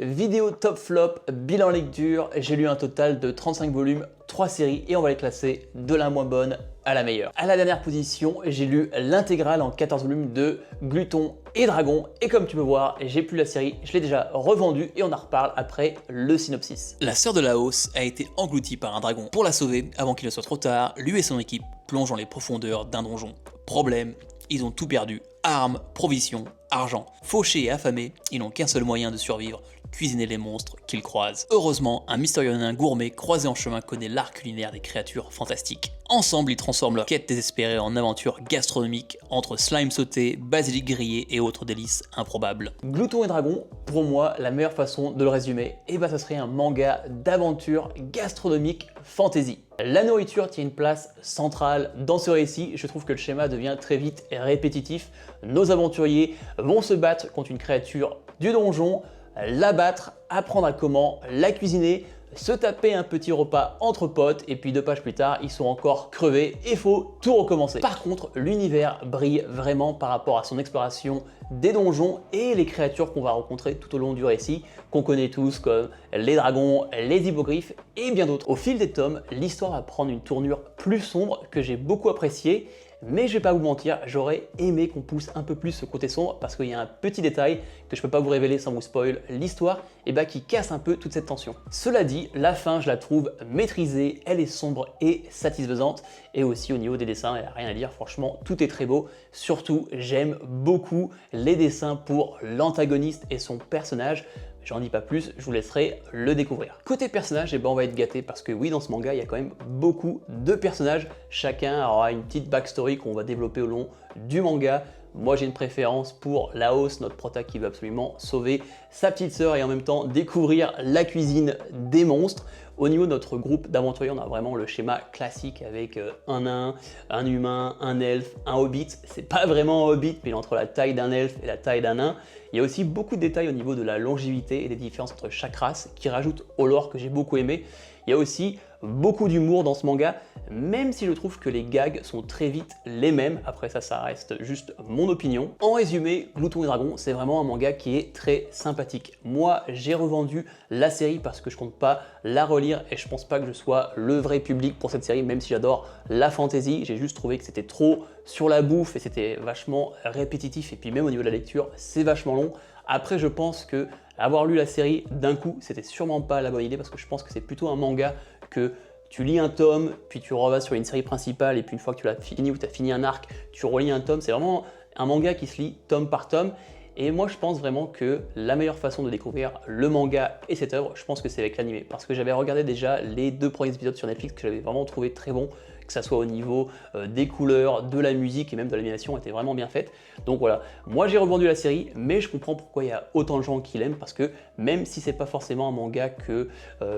Vidéo top flop, bilan lecture, j'ai lu un total de 35 volumes, 3 séries et on va les classer de la moins bonne à la meilleure. À la dernière position, j'ai lu l'intégrale en 14 volumes de Gluton et Dragon et comme tu peux voir, j'ai plus la série, je l'ai déjà revendue et on en reparle après le synopsis. La sœur de Laos a été engloutie par un dragon. Pour la sauver, avant qu'il ne soit trop tard, lui et son équipe plongent dans les profondeurs d'un donjon. Problème, ils ont tout perdu. Armes, provisions, argent. Fauchés et affamés, ils n'ont qu'un seul moyen de survivre, cuisiner les monstres qu'ils croisent. Heureusement, un mystérieux nain gourmet croisé en chemin connaît l'art culinaire des créatures fantastiques. Ensemble, ils transforment leur quête désespérée en aventure gastronomique entre slime sauté, basilic grillé et autres délices improbables. Gluton et Dragon, pour moi, la meilleure façon de le résumer, ça serait un manga d'aventure gastronomique fantasy. La nourriture tient une place centrale dans ce récit, je trouve que le schéma devient très vite répétitif. Nos aventuriers vont se battre contre une créature du donjon, l'abattre, apprendre à comment la cuisiner, se taper un petit repas entre potes et puis 2 pages plus tard, ils sont encore crevés et il faut tout recommencer. Par contre, l'univers brille vraiment par rapport à son exploration des donjons et les créatures qu'on va rencontrer tout au long du récit, qu'on connaît tous comme les dragons, les hippogriffes et bien d'autres. Au fil des tomes, l'histoire va prendre une tournure plus sombre que j'ai beaucoup appréciée. Mais je vais pas vous mentir, j'aurais aimé qu'on pousse un peu plus ce côté sombre parce qu'il y a un petit détail que je peux pas vous révéler sans vous spoil l'histoire qui casse un peu toute cette tension. Cela dit, la fin je la trouve maîtrisée, elle est sombre et satisfaisante et aussi au niveau des dessins, il n'y a rien à dire, franchement tout est très beau. Surtout, j'aime beaucoup les dessins pour l'antagoniste et son personnage. J'en dis pas plus, je vous laisserai le découvrir. Côté personnage, on va être gâté parce que oui, dans ce manga, il y a quand même beaucoup de personnages. Chacun aura une petite backstory qu'on va développer au long du manga. Moi, j'ai une préférence pour Laos, notre prota qui veut absolument sauver sa petite sœur et en même temps découvrir la cuisine des monstres. Au niveau de notre groupe d'aventuriers, on a vraiment le schéma classique avec un nain, un humain, un elfe, un hobbit. C'est pas vraiment un hobbit, mais entre la taille d'un elfe et la taille d'un nain. Il y a aussi beaucoup de détails au niveau de la longévité et des différences entre chaque race qui rajoutent au lore que j'ai beaucoup aimé. Il y a aussi beaucoup d'humour dans ce manga, même si je trouve que les gags sont très vite les mêmes. Après ça reste juste mon opinion. En résumé, Gluton et Dragon, c'est vraiment un manga qui est très sympathique. Moi, j'ai revendu la série parce que je compte pas la relire et je pense pas que je sois le vrai public pour cette série, même si j'adore la fantasy. J'ai juste trouvé que c'était trop sur la bouffe et c'était vachement répétitif et puis même au niveau de la lecture, c'est vachement long. Après, je pense que avoir lu la série d'un coup, c'était sûrement pas la bonne idée parce que je pense que c'est plutôt un manga que tu lis un tome, puis tu revas sur une série principale et puis une fois que tu l'as fini ou tu as fini un arc, tu relis un tome. C'est vraiment un manga qui se lit tome par tome. Et moi, je pense vraiment que la meilleure façon de découvrir le manga et cette œuvre, je pense que c'est avec l'animé. Parce que j'avais regardé déjà les 2 premiers épisodes sur Netflix que j'avais vraiment trouvé très bons, que ça soit au niveau des couleurs, de la musique et même de l'animation était vraiment bien faite. Donc voilà, moi j'ai revendu la série, mais je comprends pourquoi il y a autant de gens qui l'aiment parce que même si c'est pas forcément un manga que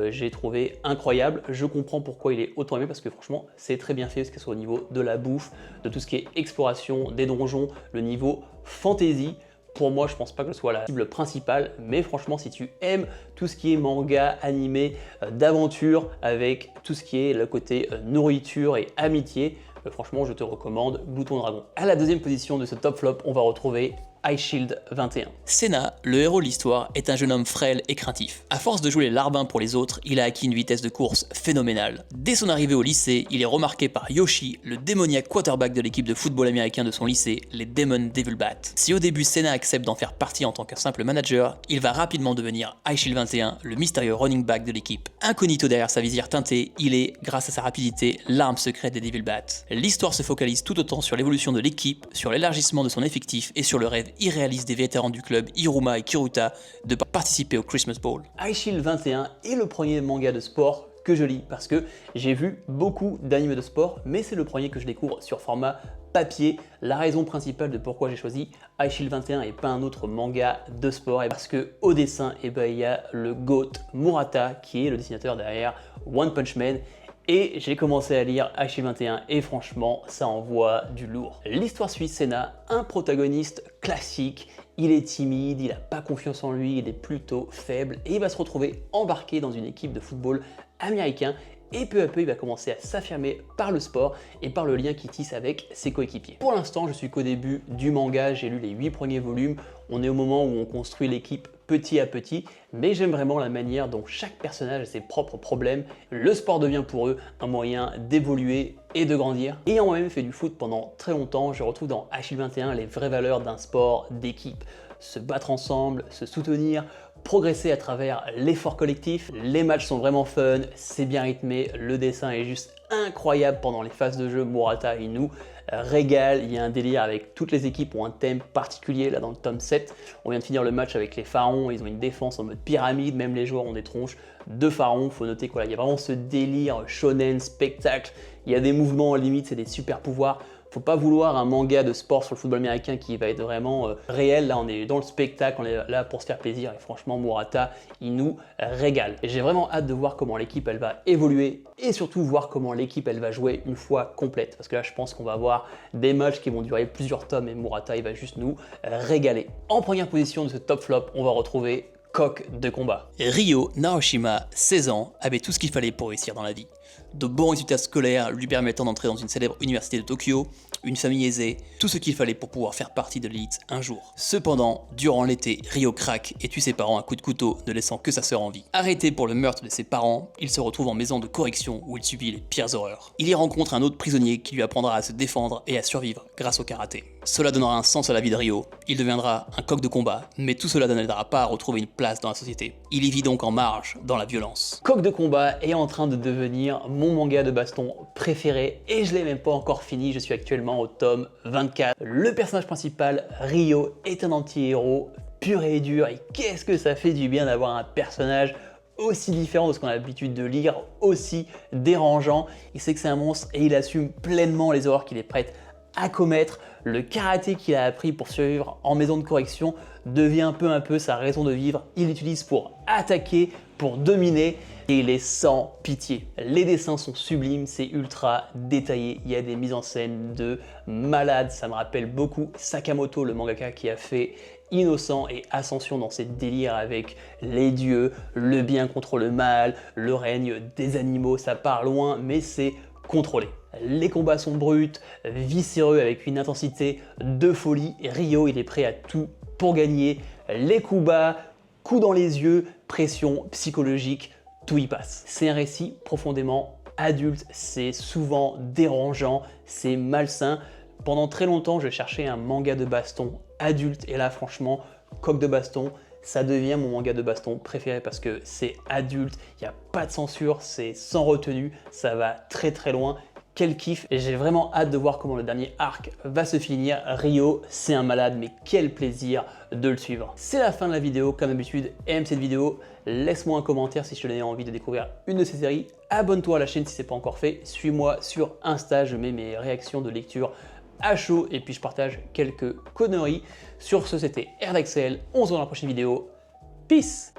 j'ai trouvé incroyable, je comprends pourquoi il est autant aimé parce que franchement c'est très bien fait, que ce soit au niveau de la bouffe, de tout ce qui est exploration, des donjons, le niveau fantasy. Pour moi, je pense pas que ce soit la cible principale, mais franchement, si tu aimes tout ce qui est manga, animé, d'aventure, avec tout ce qui est le côté nourriture et amitié, franchement, je te recommande Gluton Dragon. À la deuxième position de ce top flop, on va retrouver Eyeshield 21. Senna, le héros de l'histoire, est un jeune homme frêle et craintif. À force de jouer les larbins pour les autres, il a acquis une vitesse de course phénoménale. Dès son arrivée au lycée, il est remarqué par Yoshi, le démoniaque quarterback de l'équipe de football américain de son lycée, les Demon Devilbats. Si au début Senna accepte d'en faire partie en tant que simple manager, il va rapidement devenir Eyeshield 21, le mystérieux running back de l'équipe. Incognito derrière sa visière teintée, il est, grâce à sa rapidité, l'arme secrète des Devilbats. L'histoire se focalise tout autant sur l'évolution de l'équipe, sur l'élargissement de son effectif et sur le rêve irréaliste des vétérans du club Hiruma et Kiruta de participer au Christmas Bowl. Eyeshield 21 est le premier manga de sport que je lis parce que j'ai vu beaucoup d'animes de sport, mais c'est le premier que je découvre sur format papier. La raison principale de pourquoi j'ai choisi Eyeshield 21 et pas un autre manga de sport est parce que au dessin, il y a le GOAT Murata qui est le dessinateur derrière One Punch Man. Et j'ai commencé à lire Eyeshield 21 et franchement, ça envoie du lourd. L'histoire suit Senna, un protagoniste classique. Il est timide, il n'a pas confiance en lui, il est plutôt faible et il va se retrouver embarqué dans une équipe de football américain et peu à peu il va commencer à s'affirmer par le sport et par le lien qu'il tisse avec ses coéquipiers. Pour l'instant, je suis qu'au début du manga, j'ai lu les 8 premiers volumes, on est au moment où on construit l'équipe petit à petit, mais j'aime vraiment la manière dont chaque personnage a ses propres problèmes. Le sport devient pour eux un moyen d'évoluer et de grandir. Ayant moi-même fait du foot pendant très longtemps, je retrouve dans Achille 21 les vraies valeurs d'un sport d'équipe. Se battre ensemble, se soutenir, progresser à travers l'effort collectif. Les matchs sont vraiment fun, c'est bien rythmé, le dessin est juste incroyable pendant les phases de jeu. Murata Inu régale, il y a un délire avec toutes les équipes ont un thème particulier. Là dans le tome 7, on vient de finir le match avec les pharaons, ils ont une défense en mode pyramide, même les joueurs ont des tronches de pharaons. Faut noter qu'il y a vraiment ce délire shonen, spectacle, il y a des mouvements limite, c'est des super pouvoirs. Faut pas vouloir un manga de sport sur le football américain qui va être vraiment réel. Là, on est dans le spectacle, on est là pour se faire plaisir. Et franchement, Murata, il nous régale. Et j'ai vraiment hâte de voir comment l'équipe, elle va évoluer et surtout voir comment l'équipe, elle va jouer une fois complète. Parce que là, je pense qu'on va avoir des matchs qui vont durer plusieurs tomes et Murata, il va juste nous régaler. En première position de ce top flop, on va retrouver Coq de combat. Ryo Naoshima, 16 ans, avait tout ce qu'il fallait pour réussir dans la vie. De bons résultats scolaires lui permettant d'entrer dans une célèbre université de Tokyo, une famille aisée, tout ce qu'il fallait pour pouvoir faire partie de l'élite un jour. Cependant, durant l'été, Ryo craque et tue ses parents à coups de couteau, ne laissant que sa sœur en vie. Arrêté pour le meurtre de ses parents, il se retrouve en maison de correction où il subit les pires horreurs. Il y rencontre un autre prisonnier qui lui apprendra à se défendre et à survivre grâce au karaté. Cela donnera un sens à la vie de Ryo, il deviendra un coq de combat, mais tout cela ne l'aidera pas à retrouver une place dans la société. Il y vit donc en marge, dans la violence. Coq de combat est en train de devenir mon manga de baston préféré et je l'ai même pas encore fini, je suis actuellement au tome 24. Le personnage principal, Ryo, est un anti-héros pur et dur et qu'est-ce que ça fait du bien d'avoir un personnage aussi différent de ce qu'on a l'habitude de lire, aussi dérangeant. Il sait que c'est un monstre et il assume pleinement les horreurs qu'il est prêt à commettre. Le karaté qu'il a appris pour survivre en maison de correction devient peu à peu sa raison de vivre. Il l'utilise pour attaquer, pour dominer et il est sans pitié. Les dessins sont sublimes, c'est ultra détaillé, il y a des mises en scène de malades, ça me rappelle beaucoup Sakamoto, le mangaka qui a fait Innocent et Ascension dans ses délires avec les dieux, le bien contre le mal, le règne des animaux, ça part loin mais c'est contrôlé. Les combats sont bruts, viscéreux avec une intensité de folie. Ryo, il est prêt à tout pour gagner. Les coups bas, coups dans les yeux, pression psychologique, tout y passe. C'est un récit profondément adulte, c'est souvent dérangeant, c'est malsain. Pendant très longtemps, je cherchais un manga de baston adulte et là, franchement, Coq de baston, ça devient mon manga de baston préféré parce que c'est adulte, il n'y a pas de censure, c'est sans retenue, ça va très très loin. Quel kiff, et j'ai vraiment hâte de voir comment le dernier arc va se finir. Ryo, c'est un malade, mais quel plaisir de le suivre. C'est la fin de la vidéo, comme d'habitude, aime cette vidéo, laisse-moi un commentaire si je te donne envie de découvrir une de ces séries, abonne-toi à la chaîne si ce n'est pas encore fait, suis-moi sur Insta, je mets mes réactions de lecture à chaud et puis je partage quelques conneries. Sur ce, c'était Erdaxel, on se voit dans la prochaine vidéo, peace.